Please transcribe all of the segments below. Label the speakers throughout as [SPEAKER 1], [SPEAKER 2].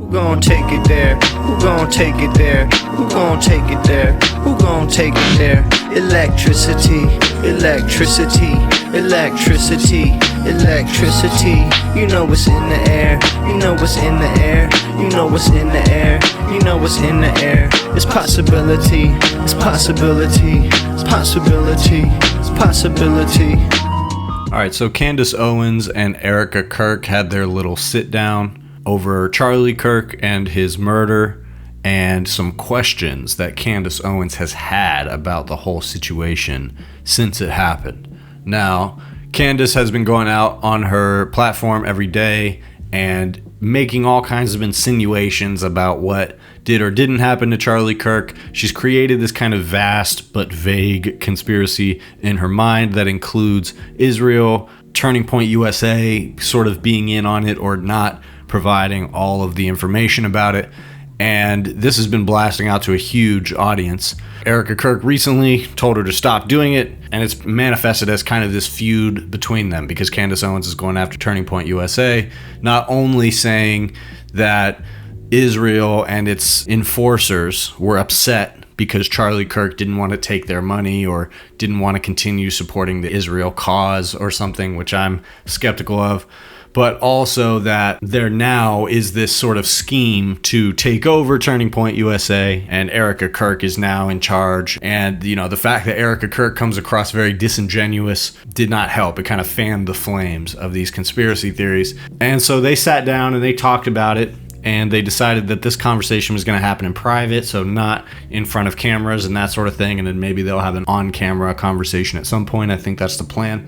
[SPEAKER 1] Who gon' take it there? Who gon' take it there? Who gon' take it there? Who gon' take it there? Electricity, electricity, electricity, electricity. You know what's in the air. You know what's in the air. You know what's in the air. You know what's in the air. It's possibility. It's possibility. It's possibility. It's possibility.
[SPEAKER 2] All right, so Candace Owens and Erika Kirk had their little sit down over Charlie Kirk and his murder and some questions that Candace Owens has had about the whole situation since it happened. Now, Candace has been going out on her platform every day and making all kinds of insinuations about what did or didn't happen to Charlie Kirk. She's created this kind of vast but vague conspiracy in her mind that includes Israel, Turning Point USA sort of being in on it or not providing all of the information about it. And this has been blasting out to a huge audience. Erika Kirk recently told her to stop doing it, and it's manifested as kind of this feud between them because Candace Owens is going after Turning Point USA, not only saying that Israel and its enforcers were upset because Charlie Kirk didn't want to take their money or didn't want to continue supporting the Israel cause or something, which I'm skeptical of, but also that there now is this sort of scheme to take over Turning Point USA, and Erika Kirk is now in charge. And, you know, the fact that Erika Kirk comes across very disingenuous did not help. It kind of fanned the flames of these conspiracy theories. And so they sat down and they talked about it, and they decided that this conversation was going to happen in private, so not in front of cameras and that sort of thing, and then maybe they'll have an on-camera conversation at some point. I think that's the plan.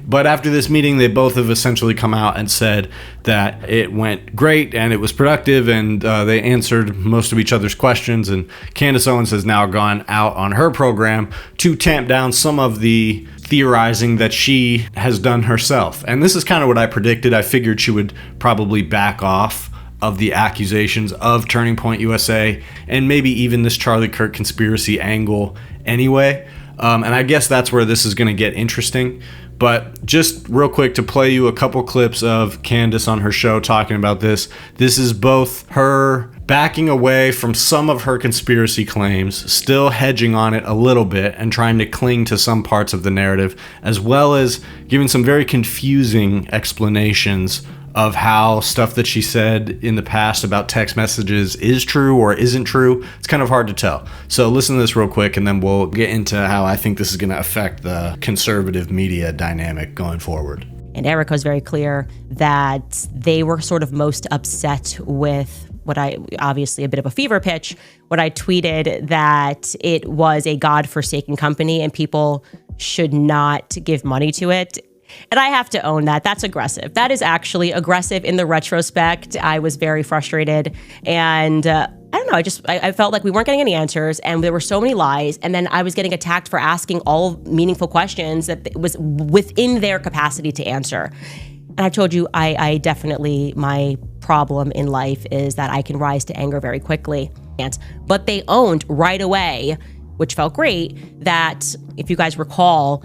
[SPEAKER 2] But after this meeting, they both have essentially come out and said that it went great and it was productive, and they answered most of each other's questions. And Candace Owens has now gone out on her program to tamp down some of the theorizing that she has done herself. And this is kind of what I predicted. I figured she would probably back off of the accusations of Turning Point USA and maybe even this Charlie Kirk conspiracy angle anyway. And I guess that's where this is going to get interesting. But just real quick to play you a couple clips of Candace on her show talking about this. This is both her backing away from some of her conspiracy claims, still hedging on it a little bit and trying to cling to some parts of the narrative, as well as giving some very confusing explanations of how stuff that she said in the past about text messages is true or isn't true. It's kind of hard to tell. So listen to this real quick, and then we'll get into how I think this is going to affect the conservative media dynamic going forward.
[SPEAKER 3] And Erika was very clear that they were sort of most upset with what obviously a bit of a fever pitch, when I tweeted that it was a God-forsaken company and people should not give money to it. And I have to own that. That's aggressive. That is actually aggressive in the retrospect. I was very frustrated. And I don't know, I felt like we weren't getting any answers and there were so many lies. And then I was getting attacked for asking all meaningful questions that was within their capacity to answer. And I've told you, I definitely, my problem in life is that I can rise to anger very quickly. But they owned right away, which felt great, that if you guys recall,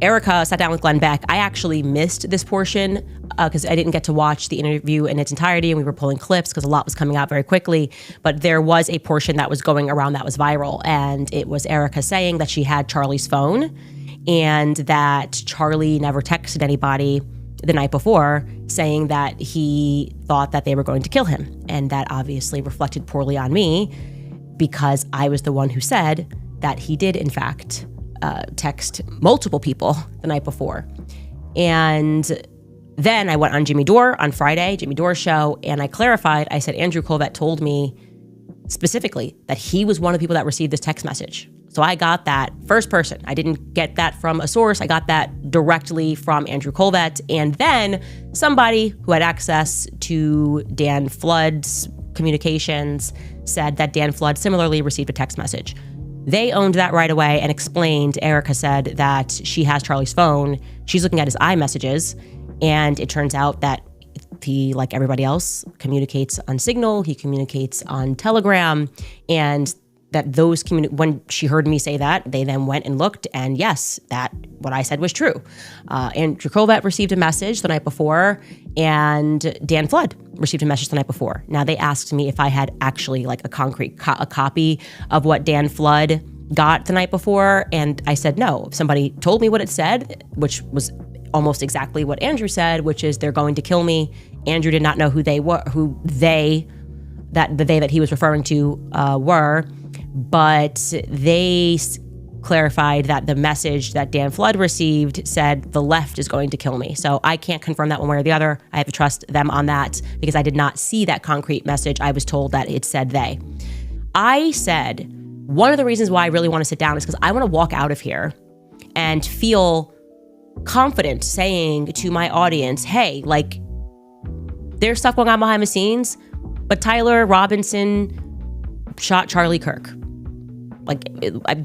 [SPEAKER 3] Erika sat down with Glenn Beck. I actually missed this portion because I didn't get to watch the interview in its entirety, and we were pulling clips because a lot was coming out very quickly. But there was a portion that was going around that was viral, and it was Erika saying that she had Charlie's phone and that Charlie never texted anybody the night before saying that he thought that they were going to kill him. And that obviously reflected poorly on me because I was the one who said that he did, in fact, text multiple people the night before. And then I went on Jimmy Dore on Friday, Jimmy Dore's show, and I clarified. I said, Andrew Colvett told me specifically that he was one of the people that received this text message. So I got that first person. I didn't get that from a source. I got that directly from Andrew Colvett. And then somebody who had access to Dan Flood's communications said that Dan Flood similarly received a text message. They owned that right away and explained. Erika said that she has Charlie's phone. She's looking at his iMessages, and it turns out that he, like everybody else, communicates on Signal. He communicates on Telegram, and when she heard me say that, they then went and looked, and yes, that what I said was true. Andrew Kovac received a message the night before, and Dan Flood received a message the night before. Now, they asked me if I had actually like a concrete a copy of what Dan Flood got the night before, and I said no. Somebody told me what it said, which was almost exactly what Andrew said, which is they're going to kill me. Andrew did not know who they were, that he was referring to were, but they clarified that the message that Dan Flood received said the left is going to kill me. So I can't confirm that one way or the other. I have to trust them on that because I did not see that concrete message. I was told that it said they. I said one of the reasons why I really want to sit down is because I want to walk out of here and feel confident saying to my audience, hey, like, there's stuff going on behind the scenes, but Tyler Robinson shot Charlie Kirk. Like,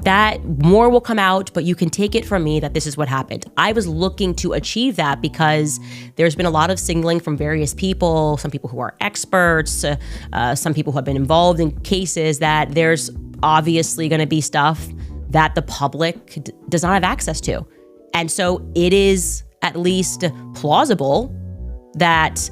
[SPEAKER 3] that more will come out, but you can take it from me that this is what happened. I was looking to achieve that because there's been a lot of signaling from various people, some people who are experts, some people who have been involved in cases, that there's obviously going to be stuff that the public does not have access to. And so it is at least plausible that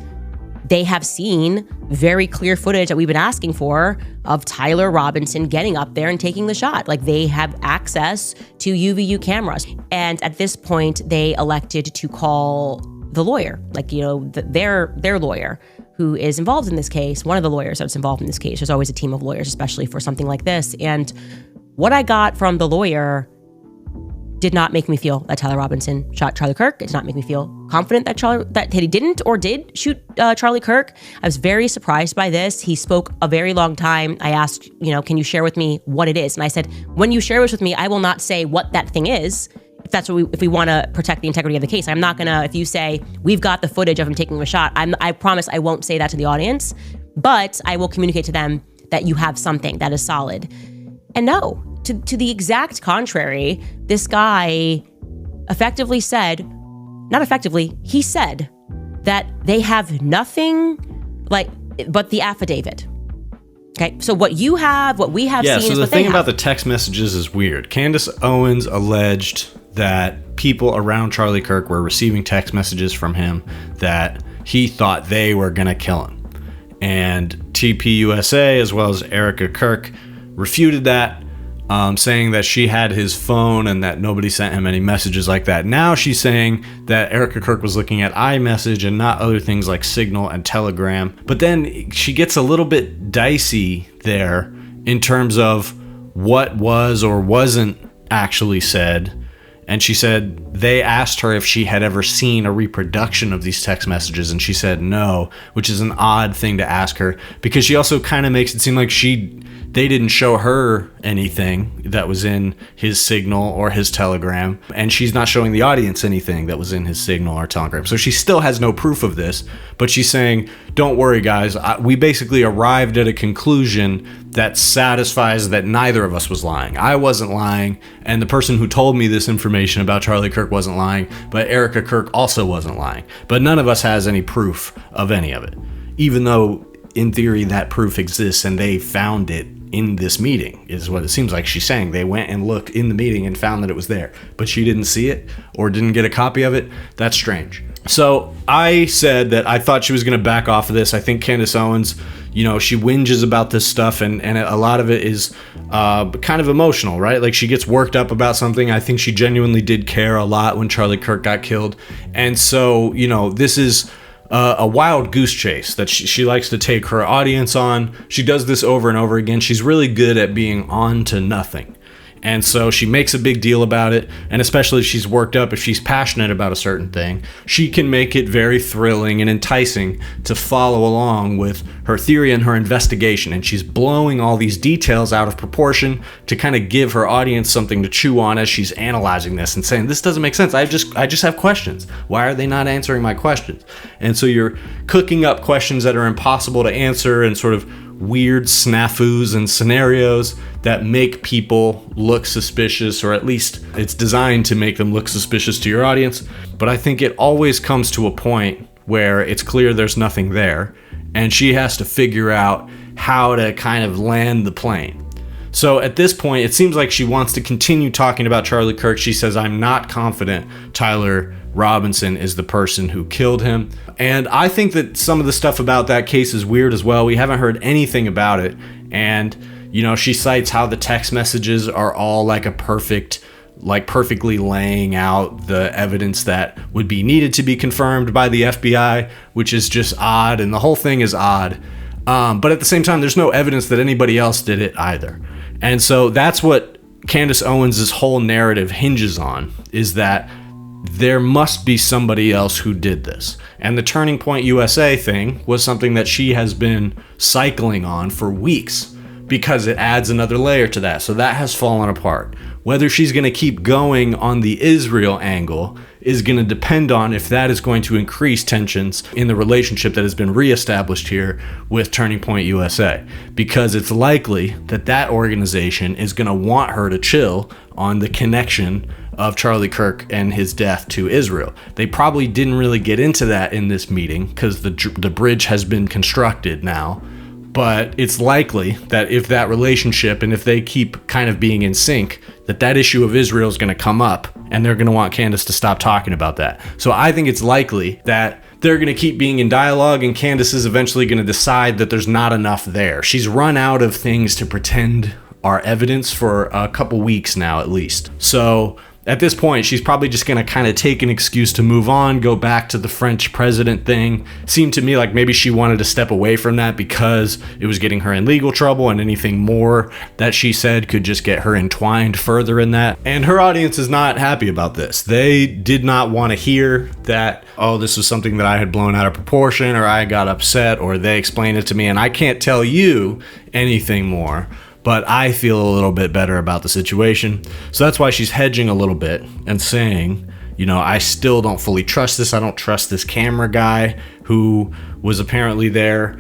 [SPEAKER 3] they have seen very clear footage that we've been asking for of Tyler Robinson getting up there and taking the shot. Like, they have access to UVU cameras. And at this point, they elected to call the lawyer, like, you know, their lawyer who is involved in this case, one of the lawyers that's involved in this case. There's always a team of lawyers, especially for something like this. And what I got from the lawyer did not make me feel that Tyler Robinson shot Charlie Kirk. It did not make me feel confident that he didn't or did shoot Charlie Kirk. I was very surprised by this. He spoke a very long time. I asked, you know, can you share with me what it is? And I said, when you share this with me, I will not say what that thing is. If we want to protect the integrity of the case, I'm not gonna. If you say we've got the footage of him taking a shot, I promise I won't say that to the audience. But I will communicate to them that you have something that is solid. And no. To the exact contrary, this guy he said that they have nothing but the affidavit. Okay, so what we have seen is what they have.
[SPEAKER 2] Yeah, so the thing about the text messages is weird. Candace Owens alleged that people around Charlie Kirk were receiving text messages from him that he thought they were going to kill him. And TPUSA, as well as Erika Kirk, refuted that, saying that she had his phone and that nobody sent him any messages like that. Now she's saying that Erika Kirk was looking at iMessage and not other things like Signal and Telegram. But then she gets a little bit dicey there in terms of what was or wasn't actually said. And she said they asked her if she had ever seen a reproduction of these text messages, and she said no, which is an odd thing to ask her because she also kind of makes it seem like they didn't show her anything that was in his Signal or his Telegram, and she's not showing the audience anything that was in his Signal or Telegram. So she still has no proof of this, but she's saying, don't worry, guys. We basically arrived at a conclusion that satisfies that neither of us was lying. I wasn't lying, and the person who told me this information about Charlie Kirk wasn't lying, but Erika Kirk also wasn't lying. But none of us has any proof of any of it, even though in theory that proof exists and they found it in this meeting, is what it seems like she's saying. They went and looked in the meeting and found that it was there, but she didn't see it or didn't get a copy of it. That's strange. So I said that I thought she was going to back off of this. I think Candace Owens, you know, she whinges about this stuff, and a lot of it is kind of emotional, right? Like, she gets worked up about something. I think she genuinely did care a lot when Charlie Kirk got killed. And so, you know, this is a wild goose chase that she likes to take her audience on. She does this over and over again. She's really good at being on to nothing. And so she makes a big deal about it, and especially if she's worked up, if she's passionate about a certain thing, she can make it very thrilling and enticing to follow along with her theory and her investigation. And she's blowing all these details out of proportion to kind of give her audience something to chew on as she's analyzing this and saying, this doesn't make sense. I just have questions. Why are they not answering my questions? And so you're cooking up questions that are impossible to answer and sort of weird snafus and scenarios that make people look suspicious, or at least it's designed to make them look suspicious to your audience. But I think it always comes to a point where it's clear there's nothing there, and she has to figure out how to kind of land the plane. So at this point, it seems like she wants to continue talking about Charlie Kirk. She says, I'm not confident Tyler Robinson is the person who killed him. And I think that some of the stuff about that case is weird as well. We haven't heard anything about it. And, you know, she cites how the text messages are all like perfectly laying out the evidence that would be needed to be confirmed by the FBI, which is just odd. And the whole thing is odd. But at the same time, there's no evidence that anybody else did it either. And so that's what Candace Owens' whole narrative hinges on, is that there must be somebody else who did this. And the Turning Point USA thing was something that she has been cycling on for weeks because it adds another layer to that. So that has fallen apart. Whether she's going to keep going on the Israel angle is going to depend on if that is going to increase tensions in the relationship that has been reestablished here with Turning Point USA, because it's likely that that organization is going to want her to chill on the connection of Charlie Kirk and his death to Israel. They probably didn't really get into that in this meeting because the bridge has been constructed now. But it's likely that if that relationship and if they keep kind of being in sync, that issue of Israel is going to come up and they're going to want Candace to stop talking about that. So I think it's likely that they're going to keep being in dialogue and Candace is eventually going to decide that there's not enough there. She's run out of things to pretend are evidence for a couple weeks now at least. So at this point, she's probably just going to kind of take an excuse to move on, go back to the French president thing. Seemed to me like maybe she wanted to step away from that because it was getting her in legal trouble, and anything more that she said could just get her entwined further in that. And her audience is not happy about this. They did not want to hear that, oh, this was something that I had blown out of proportion, or I got upset, or they explained it to me, and I can't tell you anything more. But I feel a little bit better about the situation. So that's why she's hedging a little bit and saying, you know, I still don't fully trust this. I don't trust this camera guy who was apparently there.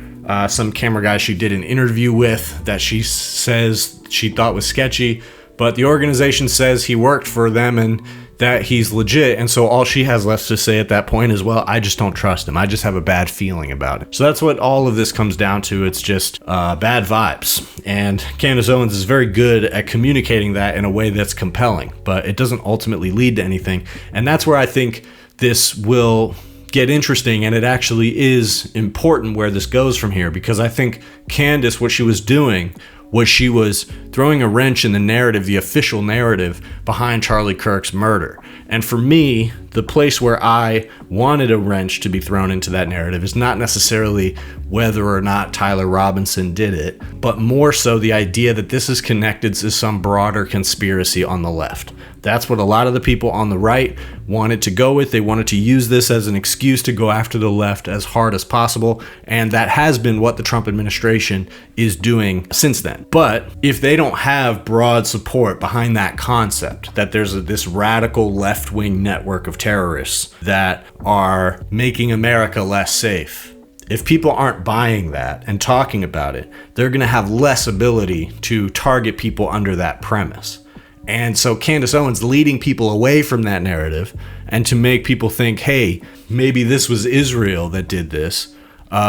[SPEAKER 2] Some camera guy she did an interview with that she says she thought was sketchy. But the organization says he worked for them and that he's legit. And so all she has left to say at that point is, well, I just don't trust him. I just have a bad feeling about it. So that's what all of this comes down to. It's just bad vibes. And Candace Owens is very good at communicating that in a way that's compelling, but it doesn't ultimately lead to anything. And that's where I think this will get interesting, and it actually is important where this goes from here, because I think Candace, what she was doing was she was throwing a wrench in the narrative, the official narrative behind Charlie Kirk's murder. And for me, the place where I wanted a wrench to be thrown into that narrative is not necessarily whether or not Tyler Robinson did it, but more so the idea that this is connected to some broader conspiracy on the left. That's what a lot of the people on the right wanted to go with. They wanted to use this as an excuse to go after the left as hard as possible, and that has been what the Trump administration is doing since then. But if they don't have broad support behind that concept, that there's this radical left-wing network of terrorists that are making America less safe, if people aren't buying that and talking about it, they're going to have less ability to target people under that premise. And so Candace Owens leading people away from that narrative and to make people think, hey, maybe this was Israel that did this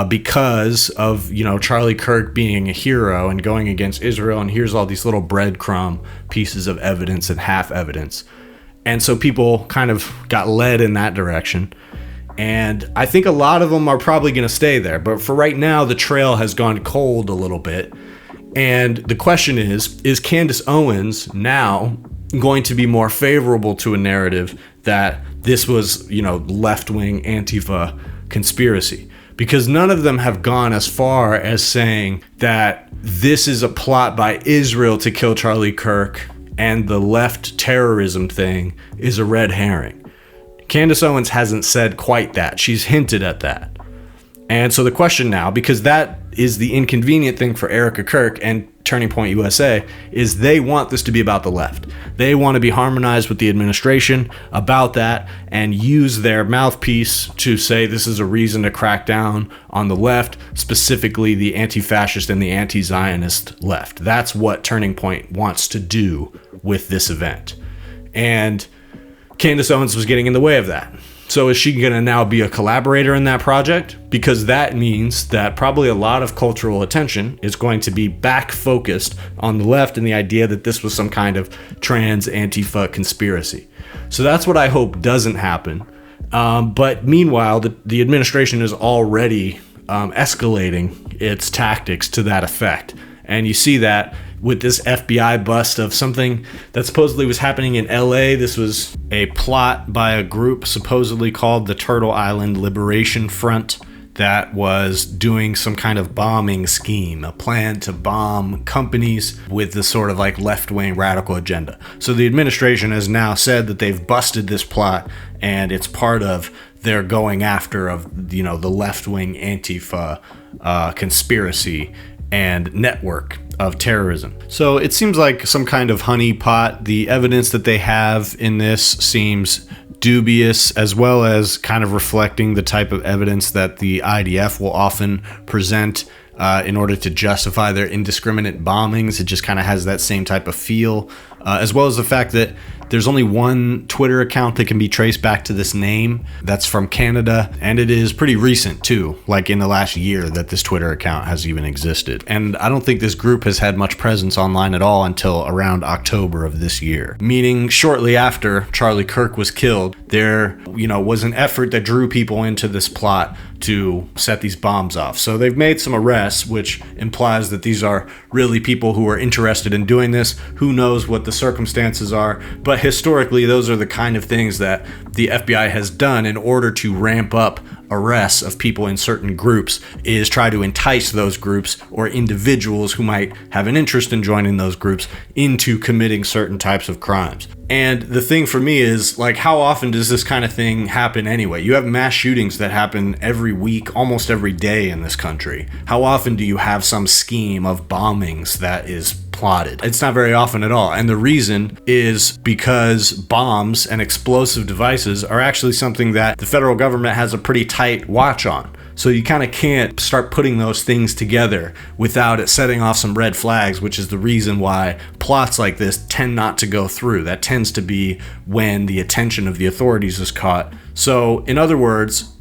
[SPEAKER 2] because of, you know, Charlie Kirk being a hero and going against Israel. And here's all these little breadcrumb pieces of evidence and half evidence. And so people kind of got led in that direction. And I think a lot of them are probably going to stay there. But for right now, the trail has gone cold a little bit. And the question is Candace Owens now going to be more favorable to a narrative that this was, you know, left-wing Antifa conspiracy? Because none of them have gone as far as saying that this is a plot by Israel to kill Charlie Kirk and the left terrorism thing is a red herring. Candace Owens hasn't said quite that. She's hinted at that. And so the question now, because that is the inconvenient thing for Erika Kirk and Turning Point USA, is they want this to be about the left. They want to be harmonized with the administration about that and use their mouthpiece to say this is a reason to crack down on the left, specifically the anti-fascist and the anti-Zionist left. That's what Turning Point wants to do with this event. And Candace Owens was getting in the way of that. So is she going to now be a collaborator in that project? Because that means that probably a lot of cultural attention is going to be back focused on the left and the idea that this was some kind of trans Antifa conspiracy. So that's what I hope doesn't happen. But meanwhile, the administration is already escalating its tactics to that effect. And you see that with this FBI bust of something that supposedly was happening in LA. This was a plot by a group supposedly called the Turtle Island Liberation Front that was doing some kind of bombing scheme, a plan to bomb companies with this sort of like left-wing radical agenda. So the administration has now said that they've busted this plot and it's part of their going after of, the left-wing Antifa conspiracy and network of terrorism. So it seems like some kind of honeypot. The evidence that they have in this seems dubious, as well as kind of reflecting the type of evidence that the IDF will often present in order to justify their indiscriminate bombings. It just kind of has that same type of feel, as well as the fact that there's only one Twitter account that can be traced back to this name. That's from Canada, and it is pretty recent too, like in the last year that this Twitter account has even existed. And I don't think this group has had much presence online at all until around October of this year, meaning shortly after Charlie Kirk was killed, there was an effort that drew people into this plot to set these bombs off. So they've made some arrests, which implies that these are really people who are interested in doing this. Who knows what the circumstances are, but historically those are the kind of things that the FBI has done in order to ramp up arrests of people in certain groups, is try to entice those groups or individuals who might have an interest in joining those groups into committing certain types of crimes. And the thing for me is, like, how often does this kind of thing happen anyway? You have mass shootings that happen every week, almost every day in this country. How often do you have some scheme of bombings that is plotted? It's not very often at all. And the reason is because bombs and explosive devices are actually something that the federal government has a pretty tight watch on. So you kind of can't start putting those things together without it setting off some red flags, which is the reason why plots like this tend not to go through. That tends to be when the attention of the authorities is caught. So in other words,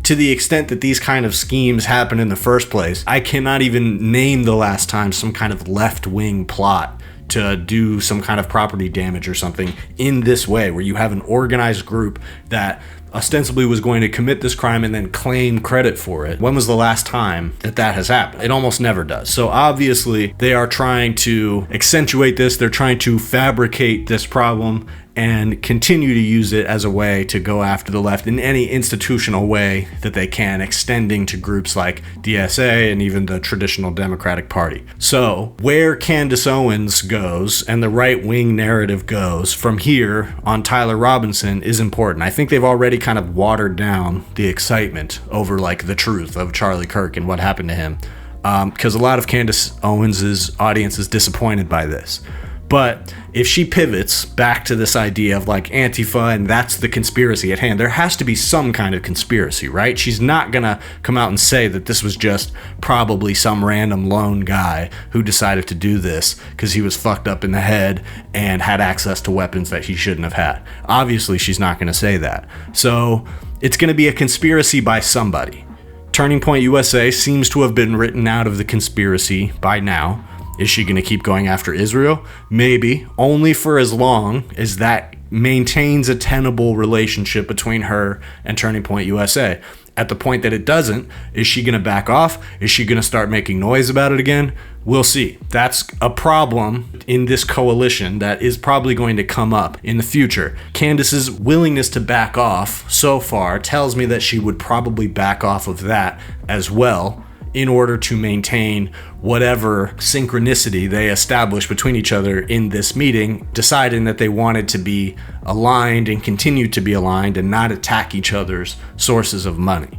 [SPEAKER 2] to the extent that these kind of schemes happen in the first place, I cannot even name the last time some kind of left-wing plot to do some kind of property damage or something in this way, where you have an organized group that ostensibly was going to commit this crime and then claim credit for it. When was the last time that has happened? It almost never does. So obviously they are trying to accentuate this. They're trying to fabricate this problem and continue to use it as a way to go after the left in any institutional way that they can, extending to groups like DSA and even the traditional Democratic Party. So where Candace Owens goes and the right-wing narrative goes from here on Tyler Robinson is important. I think they've already kind of watered down the excitement over like the truth of Charlie Kirk and what happened to him, because a lot of Candace Owens' audience is disappointed by this. But if she pivots back to this idea of like Antifa and that's the conspiracy at hand, there has to be some kind of conspiracy, right? She's not gonna come out and say that this was just probably some random lone guy who decided to do this because he was fucked up in the head and had access to weapons that he shouldn't have had. Obviously, she's not gonna say that. So it's gonna be a conspiracy by somebody. Turning Point USA seems to have been written out of the conspiracy by now. Is she going to keep going after Israel? Maybe, only for as long as that maintains a tenable relationship between her and Turning Point USA. At the point that it doesn't, is she going to back off? Is she going to start making noise about it again? We'll see. That's a problem in this coalition that is probably going to come up in the future. Candace's willingness to back off so far tells me that she would probably back off of that as well, in order to maintain whatever synchronicity they establish between each other in this meeting, deciding that they wanted to be aligned and continue to be aligned and not attack each other's sources of money.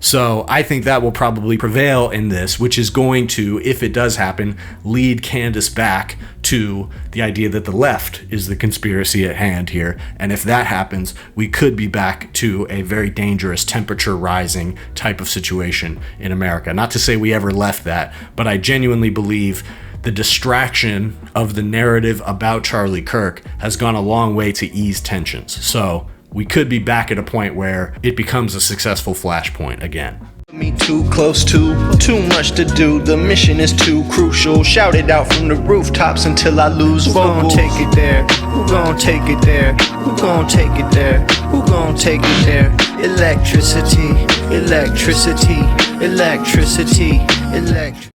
[SPEAKER 2] So I think that will probably prevail in this, which is going to, if it does happen, lead Candace back to the idea that the left is the conspiracy at hand here. And if that happens, we could be back to a very dangerous temperature rising type of situation in America. Not to say we ever left that, but I genuinely believe the distraction of the narrative about Charlie Kirk has gone a long way to ease tensions. So we could be back at a point where it becomes a successful flashpoint again.
[SPEAKER 1] Me too close to, too much to do. The mission is too crucial. Shout it out from the rooftops until I lose vocals. Who gon' take it there? Who gon' take it there? Who gon' take it there? Who gon' take it there? Electricity, electricity, electricity, electricity.